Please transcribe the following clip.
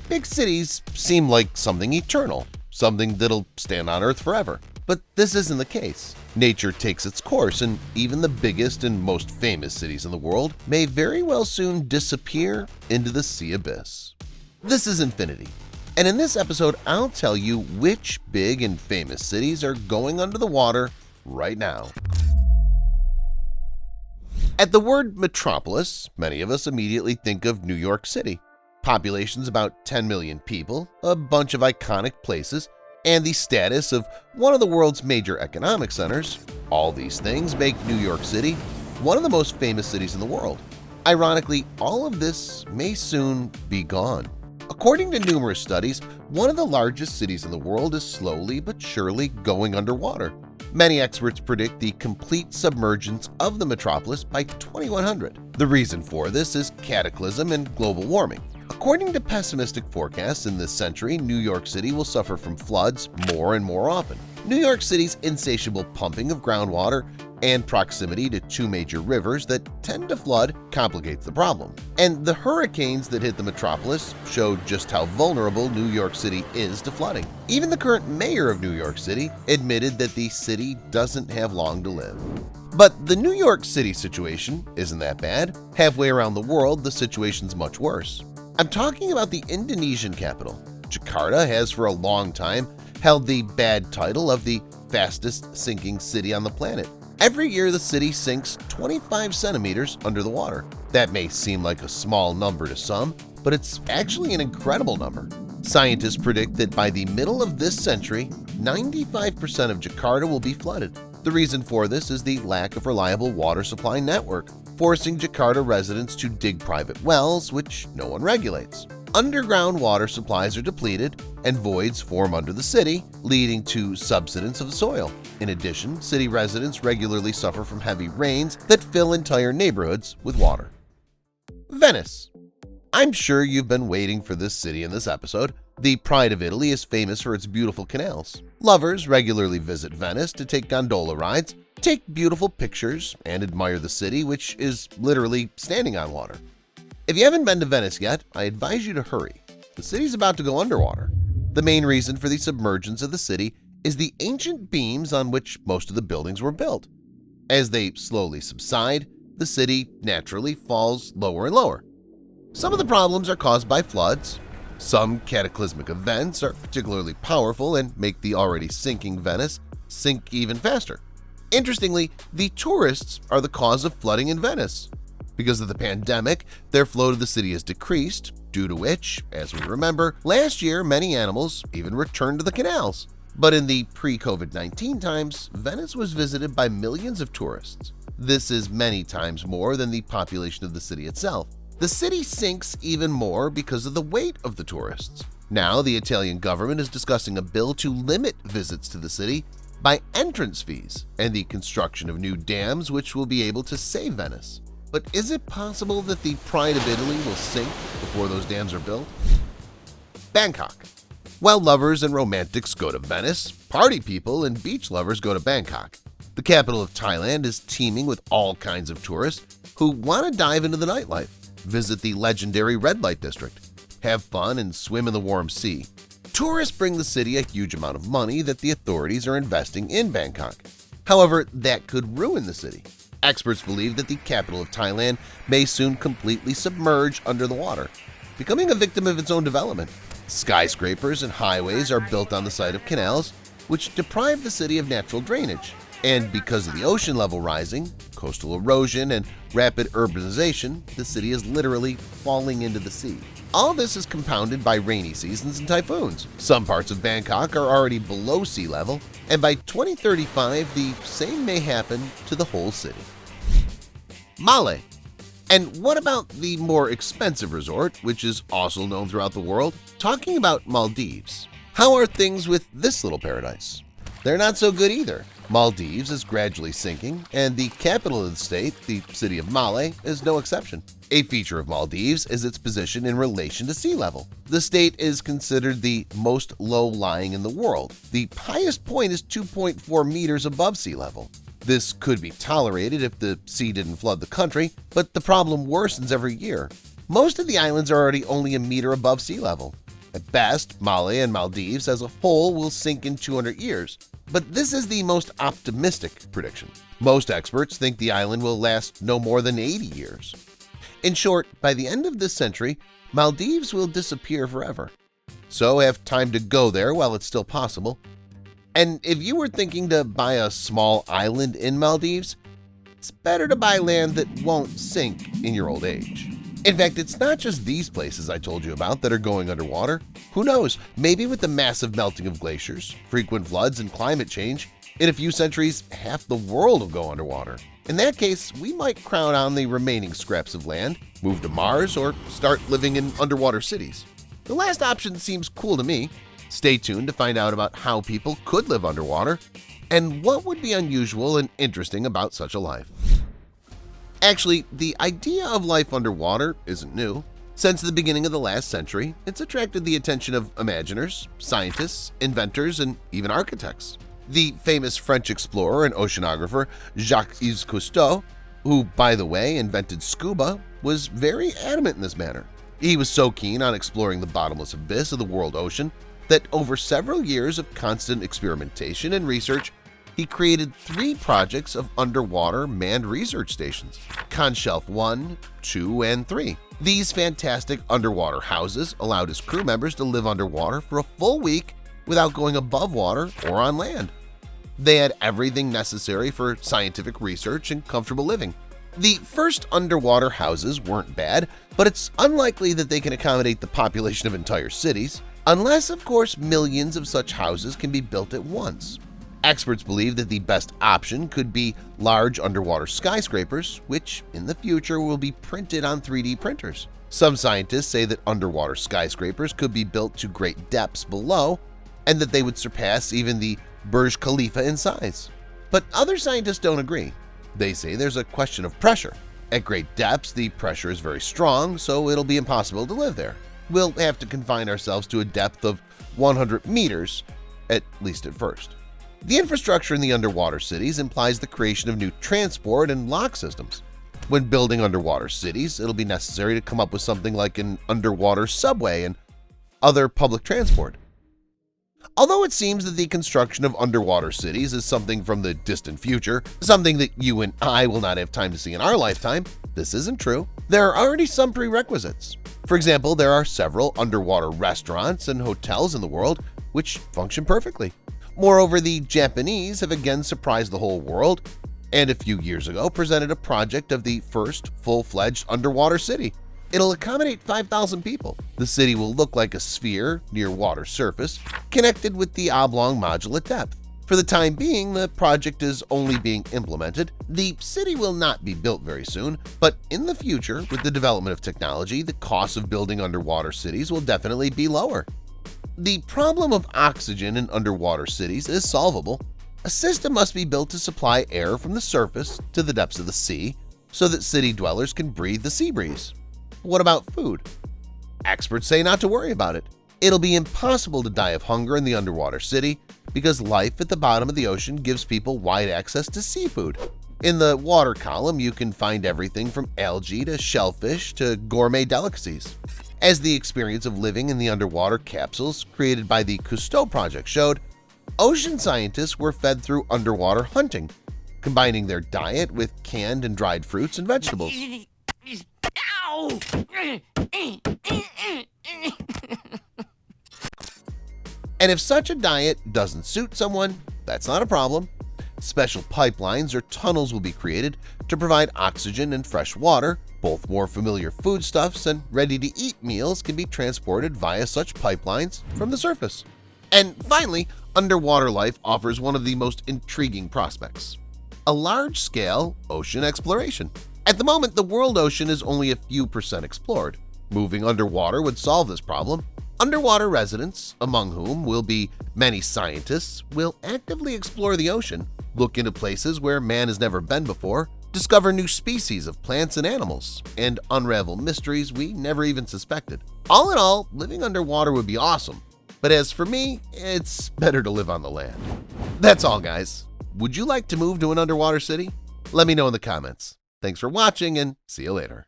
Big cities seem like something eternal, something that'll stand on Earth forever. But this isn't the case. Nature takes its course, and even the biggest and most famous cities in the world may very well soon disappear into the sea abyss. This is Infinity, and in this episode I'll tell you which big and famous cities are going under the water right now. At the word metropolis, many of us immediately think of New York City. Population's about 10 million people, a bunch of iconic places, and the status of one of the world's major economic centers. All these things make New York City one of the most famous cities in the world. Ironically, all of this may soon be gone. According to numerous studies, one of the largest cities in the world is slowly but surely going underwater. Many experts predict the complete submergence of the metropolis by 2100. The reason for this is cataclysm and global warming. According to pessimistic forecasts in this century, New York City will suffer from floods more and more often. New York City's insatiable pumping of groundwater and proximity to two major rivers that tend to flood complicates the problem. And the hurricanes that hit the metropolis show just how vulnerable New York City is to flooding. Even the current mayor of New York City admitted that the city doesn't have long to live. But the New York City situation isn't that bad. Halfway around the world, the situation's much worse. I'm talking about the Indonesian capital. Jakarta has for a long time held the bad title of the fastest sinking city on the planet. Every year the city sinks 25 centimeters under the water. That may seem like a small number to some, but it's actually an incredible number. Scientists predict that by the middle of this century, 95% of Jakarta will be flooded. The reason for this is the lack of reliable water supply network, forcing Jakarta residents to dig private wells, which no one regulates. Underground water supplies are depleted, and voids form under the city, leading to subsidence of the soil. In addition, city residents regularly suffer from heavy rains that fill entire neighborhoods with water. Venice. I'm sure you've been waiting for this city in this episode. The Pride of Italy is famous for its beautiful canals. Lovers regularly visit Venice to take gondola rides, take beautiful pictures, and admire the city, which is literally standing on water. If you haven't been to Venice yet, I advise you to hurry. The city's about to go underwater. The main reason for the submergence of the city is the ancient beams on which most of the buildings were built. As they slowly subside, the city naturally falls lower and lower. Some of the problems are caused by floods. Some cataclysmic events are particularly powerful and make the already sinking Venice sink even faster. Interestingly, the tourists are the cause of flooding in Venice. Because of the pandemic, their flow to the city has decreased, due to which, as we remember, last year many animals even returned to the canals. But in the pre-COVID-19 times, Venice was visited by millions of tourists. This is many times more than the population of the city itself. The city sinks even more because of the weight of the tourists. Now, the Italian government is discussing a bill to limit visits to the city by entrance fees and the construction of new dams which will be able to save Venice. But is it possible that the Pride of Italy will sink before those dams are built? Bangkok. While lovers and romantics go to Venice, party people and beach lovers go to Bangkok. The capital of Thailand is teeming with all kinds of tourists who want to dive into the nightlife, visit the legendary red light district, have fun and swim in the warm sea. Tourists bring the city a huge amount of money that the authorities are investing in Bangkok. However, that could ruin the city. Experts believe that the capital of Thailand may soon completely submerge under the water, becoming a victim of its own development. Skyscrapers and highways are built on the site of canals, which deprive the city of natural drainage. And because of the ocean level rising, coastal erosion, and rapid urbanization, the city is literally falling into the sea. All this is compounded by rainy seasons and typhoons. Some parts of Bangkok are already below sea level, and by 2035, the same may happen to the whole city. Male. And what about the more expensive resort, which is also known throughout the world? Talking about Maldives. How are things with this little paradise? They're not so good either. Maldives is gradually sinking, and the capital of the state, the city of Male, is no exception. A feature of Maldives is its position in relation to sea level. The state is considered the most low-lying in the world. The highest point is 2.4 meters above sea level. This could be tolerated if the sea didn't flood the country, but the problem worsens every year. Most of the islands are already only a meter above sea level. At best, Mali and Maldives as a whole will sink in 200 years, but this is the most optimistic prediction. Most experts think the island will last no more than 80 years. In short, by the end of this century, Maldives will disappear forever. So have time to go there while it's still possible. And if you were thinking to buy a small island in Maldives, it's better to buy land that won't sink in your old age. In fact, it's not just these places I told you about that are going underwater. Who knows, maybe with the massive melting of glaciers, frequent floods, and climate change, in a few centuries, half the world will go underwater. In that case, we might crowd on the remaining scraps of land, move to Mars, or start living in underwater cities. The last option seems cool to me. Stay tuned to find out about how people could live underwater and what would be unusual and interesting about such a life. Actually, the idea of life underwater isn't new. Since the beginning of the last century, it's attracted the attention of imaginers, scientists, inventors, and even architects. The famous French explorer and oceanographer Jacques-Yves Cousteau, who, by the way, invented scuba, was very adamant in this manner. He was so keen on exploring the bottomless abyss of the world ocean that over several years of constant experimentation and research, he created 3 projects of underwater manned research stations, Conshelf 1, 2, and 3. These fantastic underwater houses allowed his crew members to live underwater for a full week without going above water or on land. They had everything necessary for scientific research and comfortable living. The first underwater houses weren't bad, but it's unlikely that they can accommodate the population of entire cities, unless, of course, millions of such houses can be built at once. Experts believe that the best option could be large underwater skyscrapers, which in the future will be printed on 3D printers. Some scientists say that underwater skyscrapers could be built to great depths below and that they would surpass even the Burj Khalifa in size. But other scientists don't agree. They say there's a question of pressure. At great depths, the pressure is very strong, so it'll be impossible to live there. We'll have to confine ourselves to a depth of 100 meters, at least at first. The infrastructure in the underwater cities implies the creation of new transport and lock systems. When building underwater cities, it'll be necessary to come up with something like an underwater subway and other public transport. Although it seems that the construction of underwater cities is something from the distant future, something that you and I will not have time to see in our lifetime, this isn't true. There are already some prerequisites. For example, there are several underwater restaurants and hotels in the world which function perfectly. Moreover, the Japanese have again surprised the whole world and a few years ago presented a project of the first full-fledged underwater city. It'll accommodate 5,000 people. The city will look like a sphere near water surface, connected with the oblong module at depth. For the time being, the project is only being implemented. The city will not be built very soon, but in the future, with the development of technology, the cost of building underwater cities will definitely be lower. The problem of oxygen in underwater cities is solvable. A system must be built to supply air from the surface to the depths of the sea so that city dwellers can breathe the sea breeze. What about food? Experts say not to worry about it. It'll be impossible to die of hunger in the underwater city because life at the bottom of the ocean gives people wide access to seafood. In the water column, you can find everything from algae to shellfish to gourmet delicacies. As the experience of living in the underwater capsules created by the Cousteau project showed, ocean scientists were fed through underwater hunting, combining their diet with canned and dried fruits and vegetables. And if such a diet doesn't suit someone, that's not a problem. Special pipelines or tunnels will be created to provide oxygen and fresh water. Both more familiar foodstuffs and ready-to-eat meals can be transported via such pipelines from the surface. And finally, underwater life offers one of the most intriguing prospects: a large-scale ocean exploration. At the moment, the world ocean is only a few % explored. Moving underwater would solve this problem. Underwater residents, among whom will be many scientists, will actively explore the ocean, look into places where man has never been before, discover new species of plants and animals, and unravel mysteries we never even suspected. All in all, living underwater would be awesome. But as for me, it's better to live on the land. That's all, guys. Would you like to move to an underwater city? Let me know in the comments. Thanks for watching and see you later.